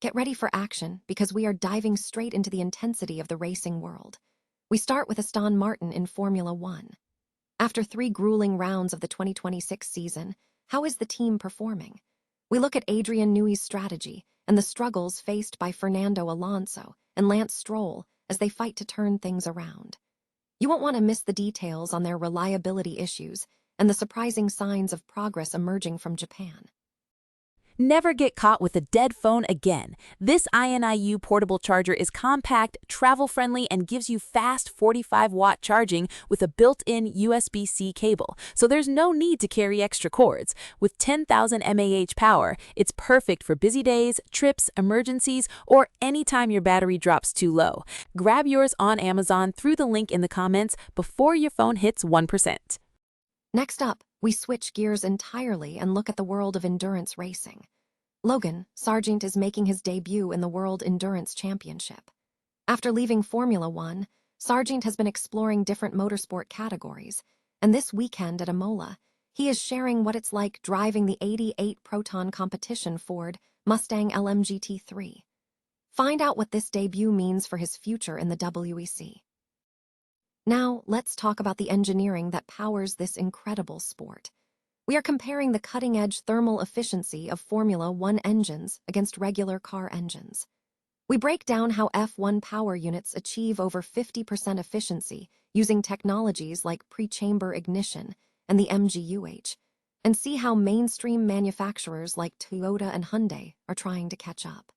Get ready for action because we are diving straight into the intensity of the racing world. We start with Aston Martin in Formula One. After 3 grueling rounds of the 2026 season, how is the team performing? We look at Adrian Newey's strategy and the struggles faced by Fernando Alonso and Lance Stroll as they fight to turn things around. You won't want to miss the details on their reliability issues and the surprising signs of progress emerging from Japan. Never get caught with a dead phone again. This INIU portable charger is compact, travel-friendly, and gives you fast 45-watt charging with a built-in USB-C cable, so there's no need to carry extra cords. With 10,000 mAh power, it's perfect for busy days, trips, emergencies, or anytime your battery drops too low. Grab yours on Amazon through the link in the comments before your phone hits 1%. Next up, we switch gears entirely and look at the world of endurance racing. Logan Sargeant is making his debut in the World Endurance Championship. After leaving Formula One, Sargeant has been exploring different motorsport categories, and this weekend at Imola, he is sharing what it's like driving the 88 Proton competition Ford Mustang LMGT3. Find out what this debut means for his future in the WEC. Now, let's talk about the engineering that powers this incredible sport. We are comparing the cutting-edge thermal efficiency of Formula One engines against regular car engines. We break down how F1 power units achieve over 50% efficiency using technologies like pre-chamber ignition and the MGUH, and see how mainstream manufacturers like Toyota and Hyundai are trying to catch up.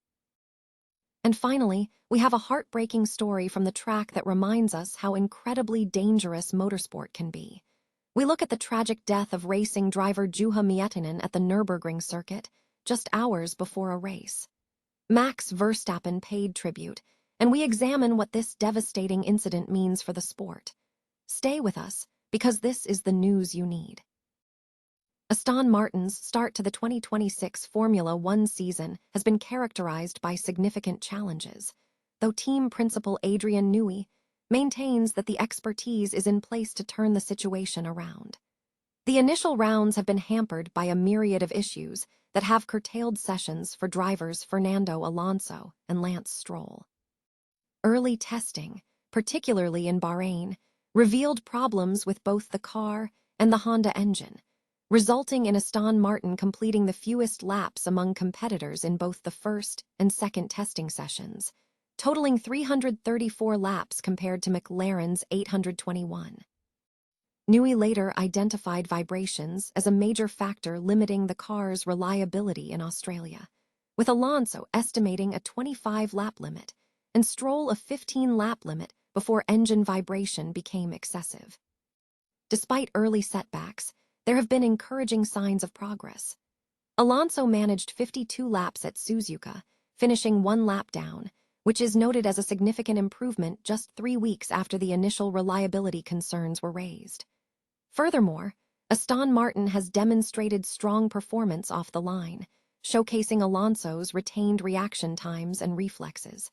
And finally, we have a heartbreaking story from the track that reminds us how incredibly dangerous motorsport can be. We look at the tragic death of racing driver Juha Miettinen at the Nurburgring circuit just hours before a race. Max Verstappen paid tribute, and we examine what this devastating incident means for the sport. Stay with us, because this is the news you need. Aston Martin's start to the 2026 Formula One season has been characterized by significant challenges, though team principal Adrian Newey maintains that the expertise is in place to turn the situation around. The initial rounds have been hampered by a myriad of issues that have curtailed sessions for drivers Fernando Alonso and Lance Stroll. Early testing, particularly in Bahrain, revealed problems with both the car and the Honda engine, resulting in Aston Martin completing the fewest laps among competitors in both the first and second testing sessions, totaling 334 laps compared to McLaren's 821. Newey later identified vibrations as a major factor limiting the car's reliability in Australia, with Alonso estimating a 25-lap limit and Stroll a 15-lap limit before engine vibration became excessive. Despite early setbacks, there have been encouraging signs of progress. Alonso managed 52 laps at Suzuka, finishing 1 lap down, which is noted as a significant improvement just 3 weeks after the initial reliability concerns were raised. Furthermore, Aston Martin has demonstrated strong performance off the line, showcasing Alonso's retained reaction times and reflexes.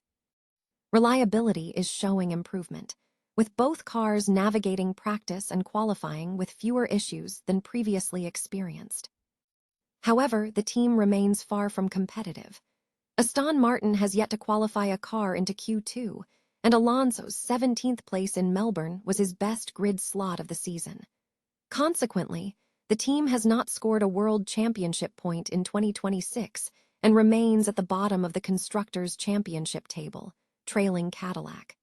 Reliability is showing improvement, with both cars navigating practice and qualifying with fewer issues than previously experienced. However, the team remains far from competitive. Aston Martin has yet to qualify a car into Q2, and Alonso's 17th place in Melbourne was his best grid slot of the season. Consequently, the team has not scored a World Championship point in 2026 and remains at the bottom of the Constructors' Championship table, trailing Cadillac.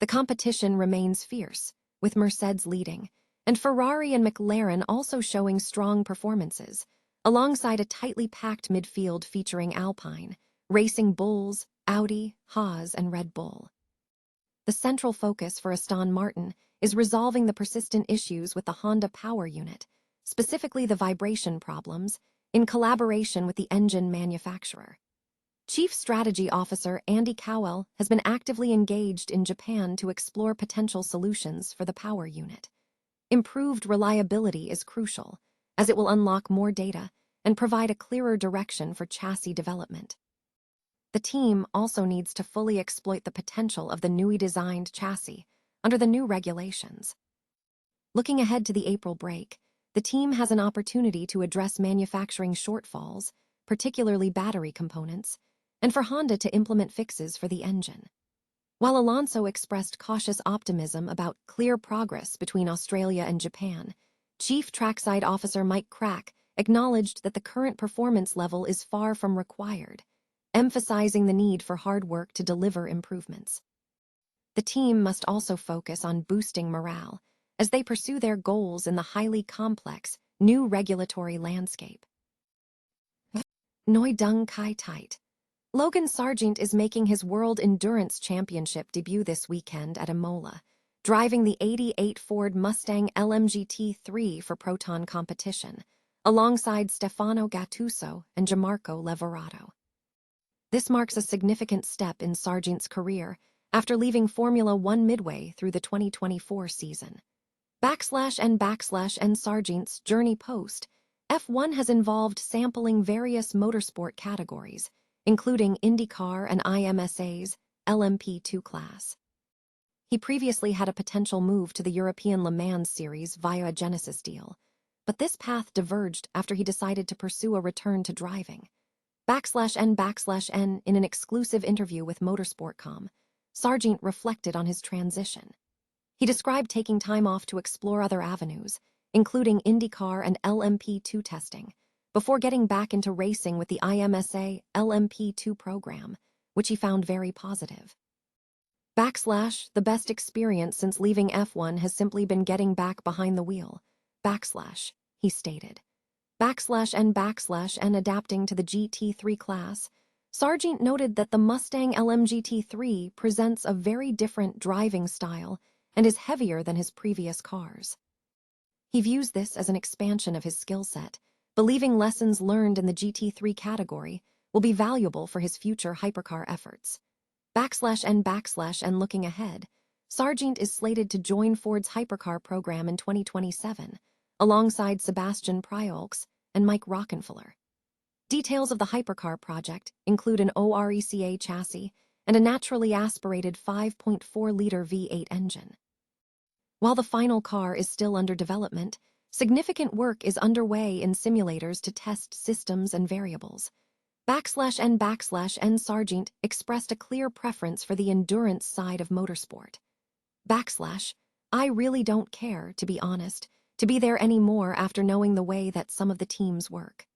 The competition remains fierce, with Mercedes leading, and Ferrari and McLaren also showing strong performances, alongside a tightly packed midfield featuring Alpine, Racing Bulls, Audi, Haas, and Red Bull. The central focus for Aston Martin is resolving the persistent issues with the Honda power unit, specifically the vibration problems, in collaboration with the engine manufacturer. Chief Strategy Officer Andy Cowell has been actively engaged in Japan to explore potential solutions for the power unit. Improved reliability is crucial, as it will unlock more data and provide a clearer direction for chassis development. The team also needs to fully exploit the potential of the newly designed chassis under the new regulations. Looking ahead to the April break, the team has an opportunity to address manufacturing shortfalls, particularly battery components, and for Honda to implement fixes for the engine. While Alonso expressed cautious optimism about clear progress between Australia and Japan, Chief Trackside Officer Mike Crack acknowledged that the current performance level is far from required, emphasizing the need for hard work to deliver improvements. The team must also focus on boosting morale as they pursue their goals in the highly complex, new regulatory landscape. Noi Dung Kai Tight. Logan Sargeant is making his World Endurance Championship debut this weekend at Imola, driving the '88 Ford Mustang LMG T3 for Proton competition, alongside Stefano Gattuso and Gianmarco Lavorato. This marks a significant step in Sargeant's career after leaving Formula One midway through the 2024 season. /N Sargeant's journey post, F1 has involved sampling various motorsport categories, including IndyCar and IMSA's LMP2 class. He previously had a potential move to the European Le Mans Series via a Genesis deal, but this path diverged after he decided to pursue a return to driving. /N in an exclusive interview with Motorsport.com, Sargeant reflected on his transition. He described taking time off to explore other avenues, including IndyCar and LMP2 testing, before getting back into racing with the IMSA LMP2 program, which he found very positive. The best experience since leaving F1 has simply been getting back behind the wheel, he stated. And adapting to the GT3 class, Sargeant noted that the Mustang LMG T3 presents a very different driving style and is heavier than his previous cars. He views this as an expansion of his skill set, believing lessons learned in the GT3 category will be valuable for his future hypercar efforts. And looking ahead, Sargeant is slated to join Ford's hypercar program in 2027, alongside Sebastian Priolks and Mike Rockenfeller. Details of the hypercar project include an ORECA chassis and a naturally aspirated 5.4-liter V8 engine. While the final car is still under development, significant work is underway in simulators to test systems and variables. N Sargeant expressed a clear preference for the endurance side of motorsport. I really don't care, to be honest, to be there anymore after knowing the way that some of the teams work.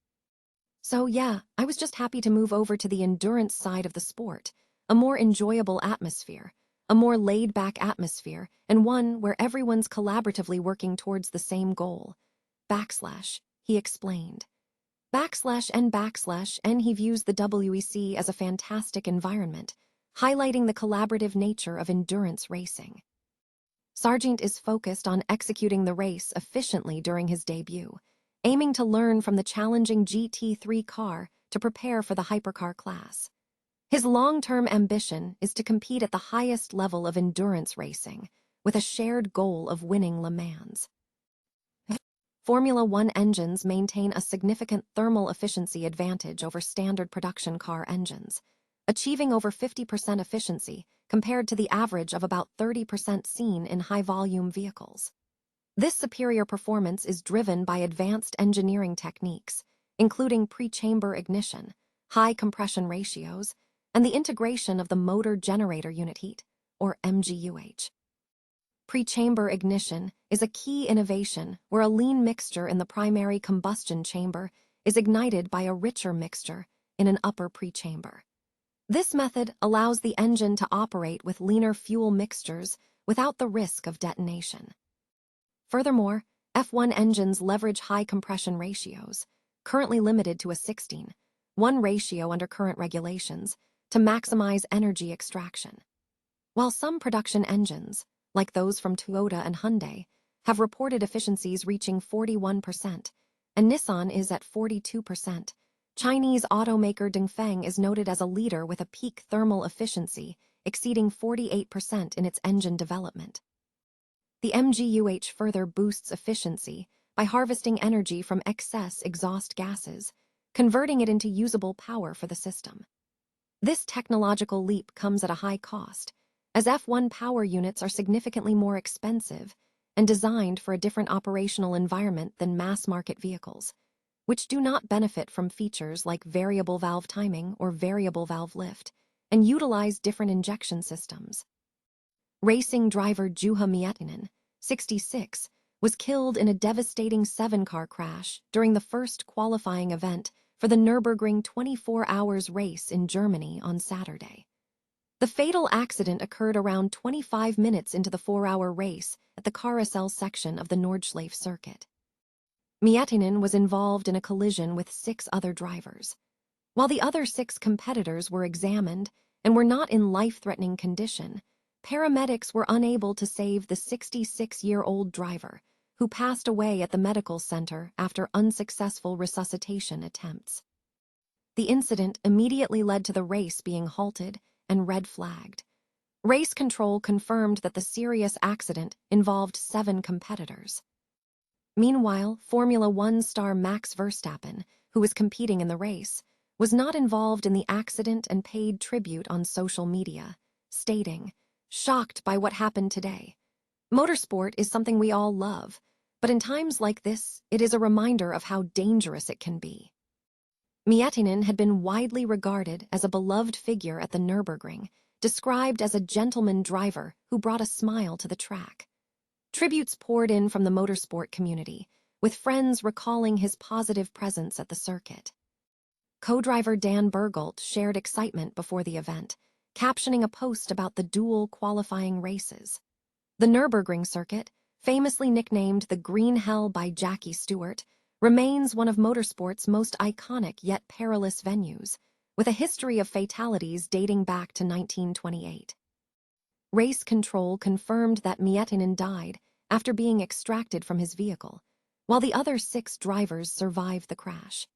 So yeah, I was just happy to move over to the endurance side of the sport, a more enjoyable atmosphere, a more laid-back atmosphere, and one where everyone's collaboratively working towards the same goal. He explained. And he views the WEC as a fantastic environment, highlighting the collaborative nature of endurance racing. Sargeant is focused on executing the race efficiently during his debut, aiming to learn from the challenging GT3 car to prepare for the hypercar class. His long-term ambition is to compete at the highest level of endurance racing, with a shared goal of winning Le Mans. Formula One engines maintain a significant thermal efficiency advantage over standard production car engines, achieving over 50% efficiency compared to the average of about 30% seen in high-volume vehicles. This superior performance is driven by advanced engineering techniques, including pre-chamber ignition, high compression ratios, and the integration of the motor-generator unit heat, or MGUH. Pre-chamber ignition is a key innovation where a lean mixture in the primary combustion chamber is ignited by a richer mixture in an upper pre-chamber. This method allows the engine to operate with leaner fuel mixtures without the risk of detonation. Furthermore, F1 engines leverage high compression ratios, currently limited to a 16:1 ratio under current regulations, to maximize energy extraction. While some production engines, like those from Toyota and Hyundai, have reported efficiencies reaching 41%, and Nissan is at 42%, Chinese automaker Dongfeng is noted as a leader with a peak thermal efficiency exceeding 48% in its engine development. The MGUH further boosts efficiency by harvesting energy from excess exhaust gases, converting it into usable power for the system. This technological leap comes at a high cost, as F1 power units are significantly more expensive and designed for a different operational environment than mass-market vehicles. which do not benefit from features like variable valve timing or variable valve lift, and utilize different injection systems. Racing driver Juha Miettinen, 66, was killed in a devastating 7-car crash during the first qualifying event for the Nurburgring 24 Hours race in Germany on Saturday. The fatal accident occurred around 25 minutes into the 4-hour race at the carousel section of the Nordschleife circuit. Miettinen was involved in a collision with 6 other drivers. While the other 6 competitors were examined and were not in life-threatening condition, paramedics were unable to save the 66-year-old driver, who passed away at the medical center after unsuccessful resuscitation attempts. The incident immediately led to the race being halted and red-flagged. Race control confirmed that the serious accident involved 7 competitors. Meanwhile, Formula One star Max Verstappen, who was competing in the race, was not involved in the accident and paid tribute on social media, stating, "Shocked by what happened today. Motorsport is something we all love, but in times like this, it is a reminder of how dangerous it can be." Miettinen had been widely regarded as a beloved figure at the Nurburgring, described as a gentleman driver who brought a smile to the track. Tributes poured in from the motorsport community, with friends recalling his positive presence at the circuit. Co-driver Dan Bergholt shared excitement before the event, captioning a post about the dual qualifying races. The Nurburgring circuit, famously nicknamed the Green Hell by Jackie Stewart, remains one of motorsport's most iconic yet perilous venues, with a history of fatalities dating back to 1928. Race control confirmed that Miettinen died after being extracted from his vehicle, while the other 6 drivers survived the crash.